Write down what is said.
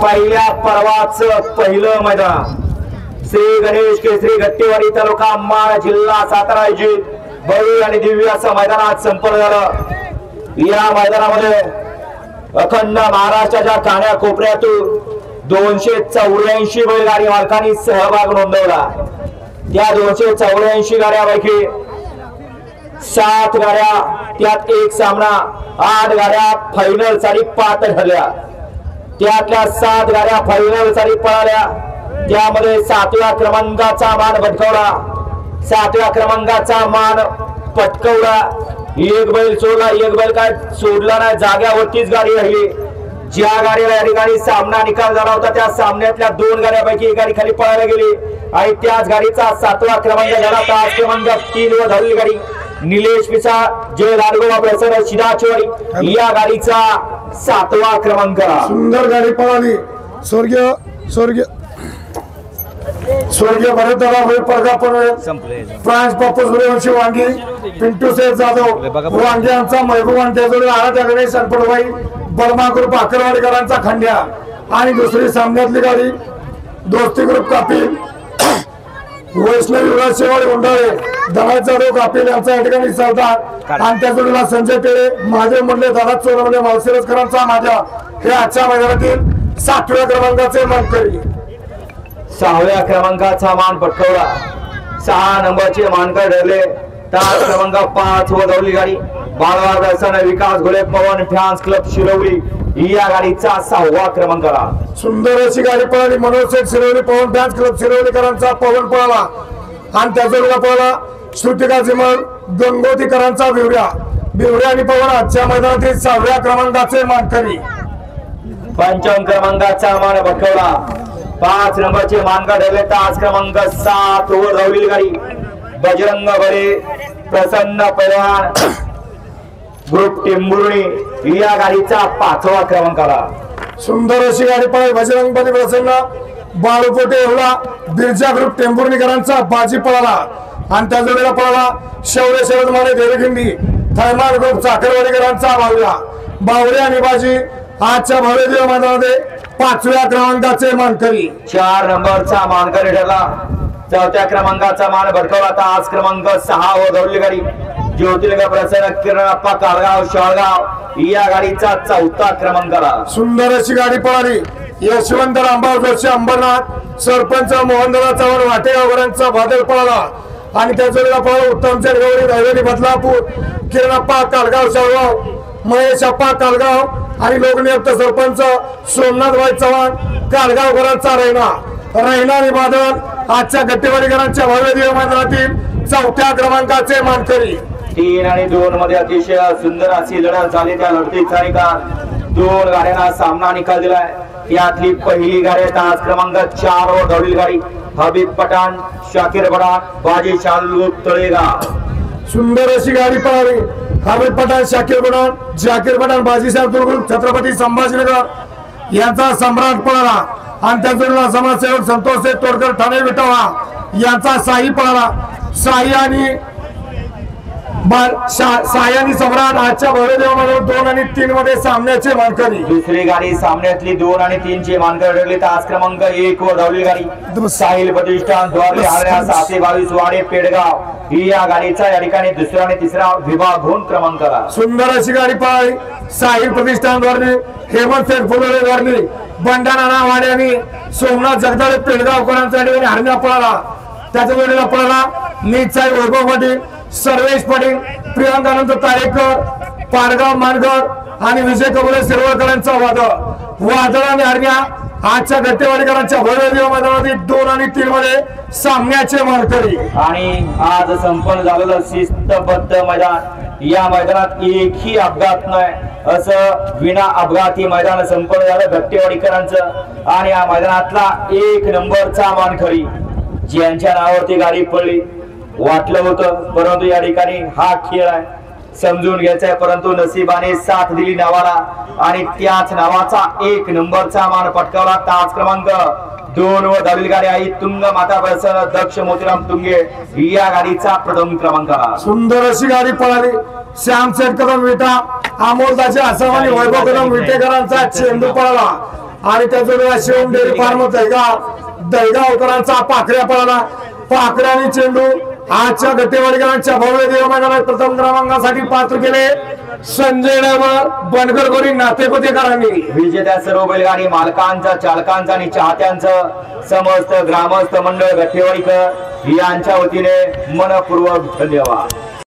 पहिल्या पर्वाचं पहिलं मैदान श्री गणेश केसरी गट्टेवाडी तालुका माळ जिल्हा सातारा जिल्हा भव्य आणि दिव्य असं मैदानात संपन्न झालं। या मैदानामध्ये अखंड महाराष्ट्राच्या कान्या कोपऱ्यातून 284 बैलगाडी मालकांनी सहभाग नोंदवला। त्या 284 गाड्यापैकी 7 गाड्या त्यात एक सामना 8 गाड्या फायनल साठी पात्र ठरल्या। त्यातल्या 7 गाड्या फायनल साठी पळाल्या। त्यामध्ये 7व्या क्रमांकाचा मान पटकावला। 7व्या क्रमांकाचा मान पटकावला। एक बैल सोडला, एक बैल काय सोडला नाही, जाग्यावरतीच गाडी राहिली। ज्या गाडीला या ठिकाणी सामना निकाल झाला होता त्या सामन्यातल्या 2 गाड्यापैकी एक गाडी खाली पळायला गेली आणि त्याच गाडीचा 7वा क्रमांक झाला। तास क्रमांक 3 वर धावलेली गाडी निलेश पिसा जय लाडगोबा प्रसन्न शिदाचवाडी या गाडीचा 7वा क्रमांक। सुंदर गाडी पळाली। स्वर्गीय भरतदादा होय पडगापूर फ्रान्स बापूस सूर्यवंशी वांगी पिंटू सेठ जाधव वांगी यांचा महबूब आणि जोडीला आराध्या गणेश सनपडबाई बर्मा ग्रुप अकरवाडीकरांचा खंड्या आणि दुसरी सामन्यातली गाडी दोस्ती ग्रुप कापील वैष्णवी विराज शेवाळी उंडाळे धनाज जाधव कापील यांचा या ठिकाणी सरदार आणि त्या जोडीला संजय पेळे माझे म्हणले दादा चोरवणे मालसिरसकरांचा माझ्या हे आजच्या मैदानातील 7व्या क्रमांकाचे मानकरी। 6व्या क्रमांकाचा मान पटकावला। 6 नंबरचे मानकर ठरले। तास क्रमांक 5 वर धावली गाडी बाळवा दर्शन विकास घोळे पवन फॅन्स क्लब शिरवली या गाडीचा 6वा क्रमांकाला। सुंदर अशी गाडी पळाली। मनोज शेठ शिरवली पवन फॅन्स क्लब शिरवलीकरांचा पवन पळाला आणि त्या जोडीला पळाला श्रुतिका जिमल गंगोतीकरांचा बिवड्या आणि पवन आजच्या मैदानातील 6व्या क्रमांकाचे मानकरी। 5 क्रमांकाचा मान पटकावला। 5 नंबरचे मानकर ठरले। तास क्रमांक 7 वर धावलेली गाडी बजरंग बळे प्रसन्न पैलवान ग्रुप टेंभुर्णी या गाडीचा 5वा क्रमांकाला। सुंदर अशी गाडी पळाली। बजरंग बळे प्रसन्न बाळूपोटे एवढा बिरजा ग्रुप टेंभुर्णीकरांचा बाजी पळाला आणि त्या जोडीला पळाला शौर्य शरद माने देवगिंडी थैमान ग्रुप चाकरवाडीकरांचा बावरे आणि बाजी आजच्या भव्य मैदानामध्ये 5व्या क्रमांकाचे मानकरी। 4 नंबरचा मानकरी ठरला। 4थ्या क्रमांकाचा मान भडकवला। तास क्रमांक 6 वर धावलेली गाडी ज्योतिर्लिंग प्रसन्न किरणप्पा काळगाव शाळगाव या गाडीचा 4था क्रमांकाला। सुंदर अशी गाडी पळाली। यशवंत रामभाऊ जोशी अंबरनाथ सरपंच मोहनदादा चव्हाण वाटेगावकरांचा बादल पळाला आणि त्या जोडीला पळाला उत्तम चेरगवडी दैवली बदलापूर किरणप्पा काळगाव शाळगाव महेश अप्पा काळगाव आणि लोकनियुक्त सरपंच सोमनाथभाई चव्हाण काळगावकरांचा रैना आणि बादल आजच्या गट्टेवाडीकरांच्या भव्य दिव्य मैदानातील 4थ्या क्रमांकाचे मानकरी। 3 आणि 2 मध्ये अतिशय सुंदर अशी लढत झाली। त्या लढतीचा निकाल 2 गाड्यांना सामना निकाल दिलाय। यातली पहिली गाडी तास क्रमांक 4 वर धावलेली गाडी हबीब पठाण शाकीर पठाण बाजी शालू तळेगाव। सुंदर अशी गाडी पळाली। हबीब पठाण शाकीर पठाण बाजी शालू ग्रुप छत्रपती संभाजीनगर यांचा सम्राट पळाला आणि त्या जोडीला समाजसेवक संतोष शेठ तोडकर ठाणे विटावा यांचा साई पळाला। साई आणि सम्राट आजच्या भव्य मध्ये 2 आणि 3 मध्ये सामन्याचे मानकरी। दुसरी गाडी सामन्यातली 2 आणि 3 चे मानकर ठरले। तास क्रमांक 1 वर धावलेली गाडी साहिल प्रतिष्ठान द्वारे हरण्या 722 वाडे पेडगाव ही या गाडीचा या ठिकाणी दुसरा आणि तिसरा विभाग होऊन क्रमांकाला। सुंदर अशी गाडी पळाली। साहिल प्रतिष्ठान द्वारे हेमंत शेठ फुलोरे द्वारे बंडाणा वाडे आणि सोमनाथ जगदाळे पेडगावकरांचा ठिकाणी हरण्या पळाला। त्याच्या वेळेला पळाला नीतसाई वैभव पाटील सर्वेश पाटील प्रियांकानंद तारेकर पारगाव मानगड आणि विजय कबुले शिरवळकरांचा वादळ आणि हरण्या आजच्या गट्टेवाडीकरांच्या भव्य दिव्य मैदानातील 2 आणि 3 मध्ये सामन्याचे मानकरी। आणि आज संपन्न झालेलं शिस्तबद्ध मैदान या मैदानात एकही अपघात नाही असं विना अपघाती मैदान संपन्न झालं गट्टेवाडीकरांचं। आणि या मैदानातला 1 नंबरचा मानकरी ज्यांच्या नावावरती गाडी पडली वाटलं होतं परंतु या ठिकाणी हा खेळ आहे समजून घ्यायचा आहे। परंतु नशिबाने साथ दिली नावाला आणि त्याच नावाचा 1 नंबरचा मान पटकावला। तास क्रमांक 2 वर धावलेली गाडी आहे तुंग माता प्रसन्न दक्ष मोतीराम तुंगे या गाडीचा प्रथम क्रमांकाला। सुंदर अशी गाडी पळाली। श्याम शेठ कदम विटा अमोलदाचे आसाम आणि वैभव कदम विटेकरांचा चेंडू पळाला आणि त्याच्याजवळ शिवम डेअरी फार्म दहीगावकरांचा पाखऱ्या पळाला. पाखऱ्याने चेंडू आजच्या गट्टेवाडीकरांच्या भव्य देव मैदानात प्रथम क्रमांकासाठी पात्र केले. संजय डायव्हर बनगरगोरी नातेकोतेकरांनी. विजेत्या सर्व बैलगाडी मालकांचा, चालकांचा आणि चाहत्यांचं समस्त ग्रामस्थ मंडळ गट्टेवाडीकर यांच्या वतीने मनपूर्वक धन्यवाद.